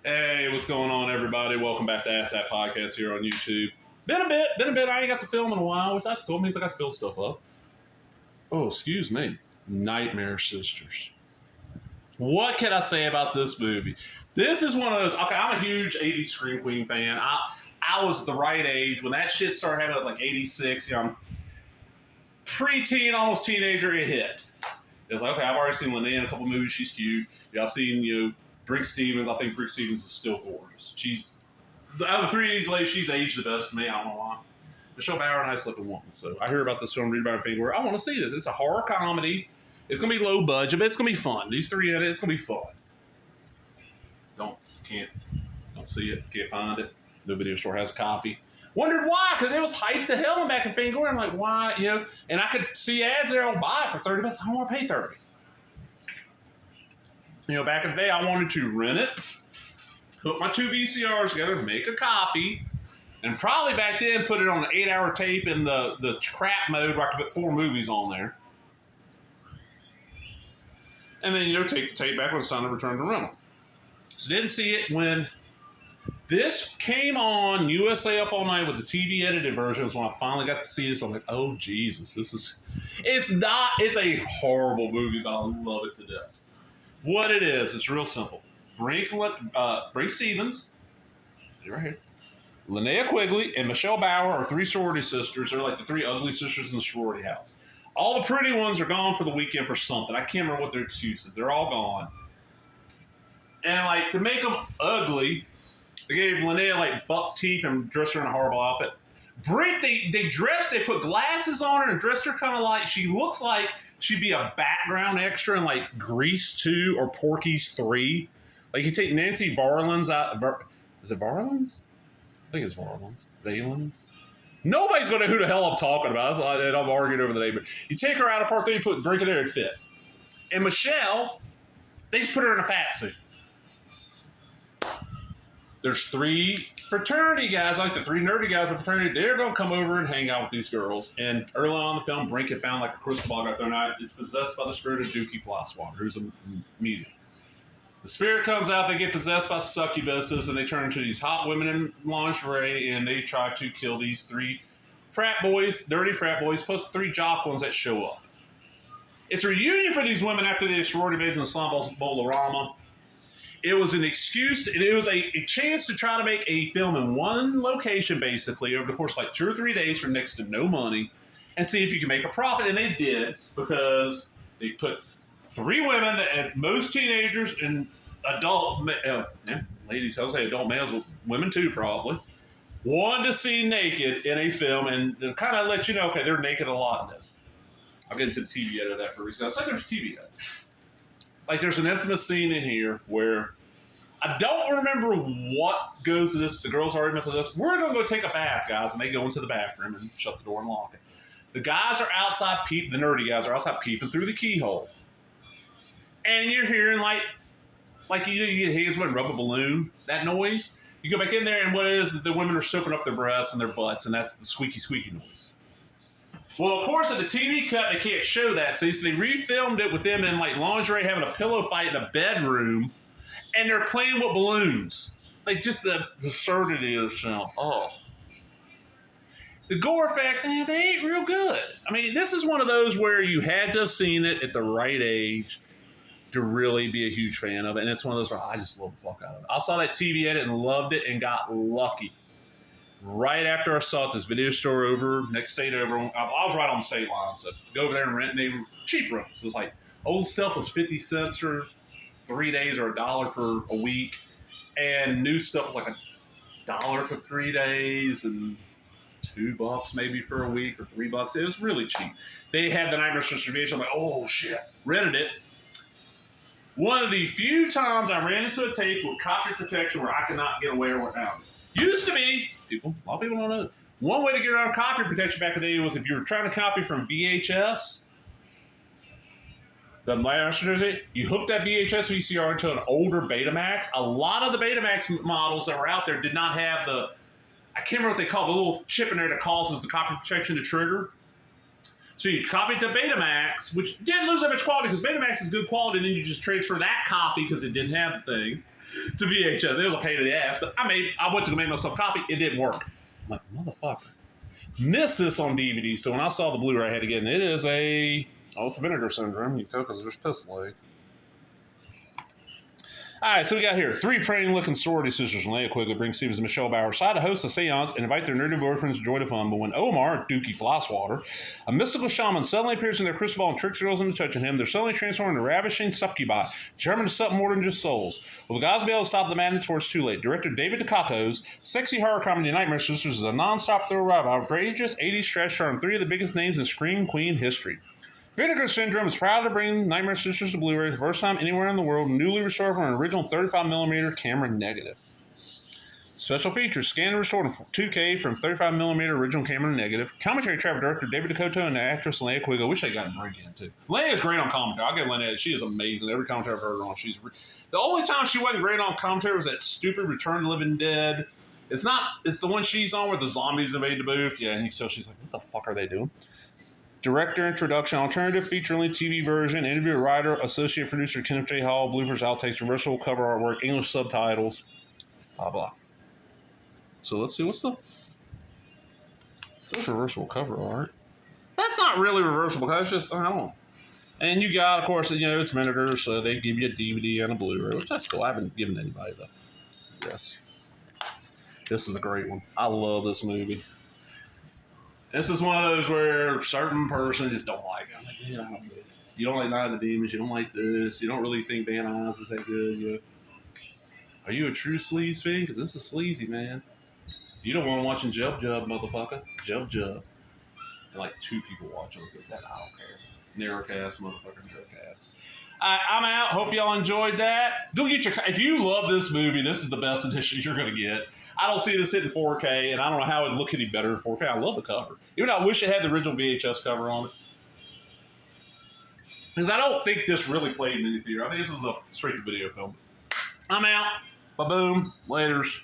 Hey, what's going on, everybody? Welcome back to Ask That Podcast here on YouTube. Been a bit. I ain't got to film in a while, which that's cool. It means I got to build stuff up. Oh, excuse me. Nightmare Sisters. What can I say about this movie? This is one of those. Okay, I'm a huge 80s Scream Queen fan. I was the right age when that shit started happening. I was like 86. You know, I'm preteen, almost teenager. It hit. It was like, okay, I've already seen Linnea in a couple movies. She's cute. Yeah, I've seen Brink Stevens. I think Brink Stevens is still gorgeous. She's out of the three of these ladies, she's aged the best to me. I don't know why. Michelle Bauer, nice looking woman. So I hear about this film, read about it, figure. I want to see this. It's a horror comedy. It's gonna be low budget, but it's gonna be fun. These three in it, it's gonna be fun. Don't see it, can't find it. No video store has a copy. Wondered why, because it was hyped to hell back in Fangoria. I'm like, why? And I could see ads there. I'll buy it for $30. I don't want to pay $30. Back in the day, I wanted to rent it, hook my two VCRs together, make a copy, and probably back then put it on an 8-hour tape in the crap mode where I could put 4 movies on there. And then, take the tape back when it's time to return to rental. So didn't see it when this came on USA Up All Night with the TV edited version. When I finally got to see this, I'm like, oh, Jesus, it's a horrible movie, but I love it to death. What it is, it's real simple. Brink Stevens, right here, Linnea Quigley, and Michelle Bauer are 3 sorority sisters. They're like the 3 ugly sisters in the sorority house. All the pretty ones are gone for the weekend for something. I can't remember what their excuse is. They're all gone. And to make them ugly, they gave Linnea buck teeth and dressed her in a horrible outfit. Brink, they put glasses on her and dressed her kind of like, she looks like she'd be a background extra in Grease 2 or Porky's 3. You take Nancy Varlin's out. Is it Varlin's? I think it's Varlin's. Valens? Nobody's going to know who the hell I'm talking about. I'm arguing over the name. But you take her out of part 3, you put Brink in there, it fit. And Michelle, they just put her in a fat suit. There's 3 fraternity guys, the 3 nerdy guys in fraternity. They're going to come over and hang out with these girls. And early on in the film, Brink had found a crystal ball out there. Now, it's possessed by the spirit of Dookie Flosswater, who's a medium. The spirit comes out, they get possessed by succubuses, and they turn into these hot women in lingerie, and they try to kill these 3 frat boys, dirty frat boys, plus 3 jock ones that show up. It's a reunion for these women after they sorority babes in the slum bowl-orama. It was an excuse, it was a chance to try to make a film in one location, basically, over the course of 2 or 3 days for next to no money, and see if you can make a profit. And they did, because they put 3 women, and most teenagers and adult ladies, I'll say adult males, women too probably, wanted to see naked in a film, and to kind of let you know, okay, they're naked a lot in this. I'll get into the TV edit of that for a reason. I said there's TV edit. There's an infamous scene in here where I don't remember what goes to this. The girls already been possessed. We're going to go take a bath, guys. And they go into the bathroom and shut the door and lock it. The guys are outside peeping. The nerdy guys are outside peeping through the keyhole. And you're hearing you get hands when rub a balloon, that noise. You go back in there, and what it is the women are soaping up their breasts and their butts, and that's the squeaky, squeaky noise. Well, of course, in the TV cut, they can't show that. So they refilmed it with them in lingerie having a pillow fight in a bedroom, and they're playing with balloons. Just the absurdity of this film. Oh. The gore effects, they ain't real good. This is one of those where you had to have seen it at the right age to really be a huge fan of it. And it's one of those where I just love the fuck out of it. I saw that TV edit and loved it and got lucky. Right after I saw it, this video store next state over, I was right on the state line, so go over there and rent, and they were cheap rooms. It was old stuff was 50 cents for 3 days or $1 for a week, and new stuff was $1 for 3 days and $2 maybe for a week or $3. It was really cheap. They had the Nightmare Distribution. I'm like, oh shit, rented it. One of the few times I ran into a tape with copy protection where I could not get away with it. Used to be, a lot of people don't know, one way to get around copy protection back in the day was if you were trying to copy from VHS, you hooked that VHS VCR into an older Betamax. A lot of the Betamax models that were out there did not have I can't remember what they call the little chip in there that causes the copy protection to trigger. So you copy it to Betamax, which didn't lose that much quality because Betamax is good quality, and then you just transfer that copy because it didn't have the thing to VHS. It was a pain in the ass, but I went to make myself a copy. It didn't work. I'm like, motherfucker. Missed this on DVD, so when I saw the Blu-ray, I had to get it. It is it's Vinegar Syndrome. You can tell because there's piss leg. All right, so we got here 3 praying-looking sorority sisters and Leia quickly bring Stevens and Michelle Bauer aside to host a seance and invite their nerdy boyfriends to join the fun. But when Omar, Dookie Flosswater, a mystical shaman, suddenly appears in their crystal ball and tricks girls into touching him, they're suddenly transformed into ravishing succubi, determined to something more than just souls. Will the gods be able to stop the madness, or it's too late? Director David DeCato's sexy horror comedy Nightmare Sisters is a non-stop thrill ride of outrageous 80s trash starring 3 of the biggest names in Scream Queen history. Vinegar Syndrome is proud to bring Nightmare Sisters to Blu-ray for the first time anywhere in the world, newly restored from an original 35mm camera negative. Special features, scanned and restored in 2K from 35mm original camera negative. Commentary track director David DeCoto and the actress Leia Quigg. I wish they got her again, too. Leia's great on commentary. I'll give Leia, she is amazing. Every commentary I've heard her on, the only time she wasn't great on commentary was that stupid Return of the Living Dead. It's the one she's on where the zombies invade the booth. Yeah, and so she's like, what the fuck are they doing? Director introduction, alternative feature-length TV version, interview with writer, associate producer Kenneth J. Hall, bloopers, outtakes, reversible cover artwork, English subtitles, blah, blah. So let's see, so it's reversible cover art. That's not really reversible, it's just, I don't know. And you got, of course, it's Vinegar, so they give you a DVD and a Blu-ray, which that's cool. I haven't given anybody the. Yes. This is a great one. I love this movie. This is one of those where a certain person just don't like it. I'm like, yeah, I don't get it. You don't like Night of the Demons. You don't like this. You don't really think Van Nuys is that good. Are you a true sleaze fan? Because this is sleazy, man. You don't want to watching Jub Jub, motherfucker. Jub Jub. And like 2 people watch it. That I don't care. Narrowcast, motherfucker, narrowcast. I'm out. Hope y'all enjoyed that. Go get if you love this movie, this is the best edition you're going to get. I don't see this hitting 4K, and I don't know how it would look any better in 4K. I love the cover. Even though I wish it had the original VHS cover on it. Because I don't think this really played in any theater. I think this was a straight-to-video film. I'm out. Ba-boom. Laters.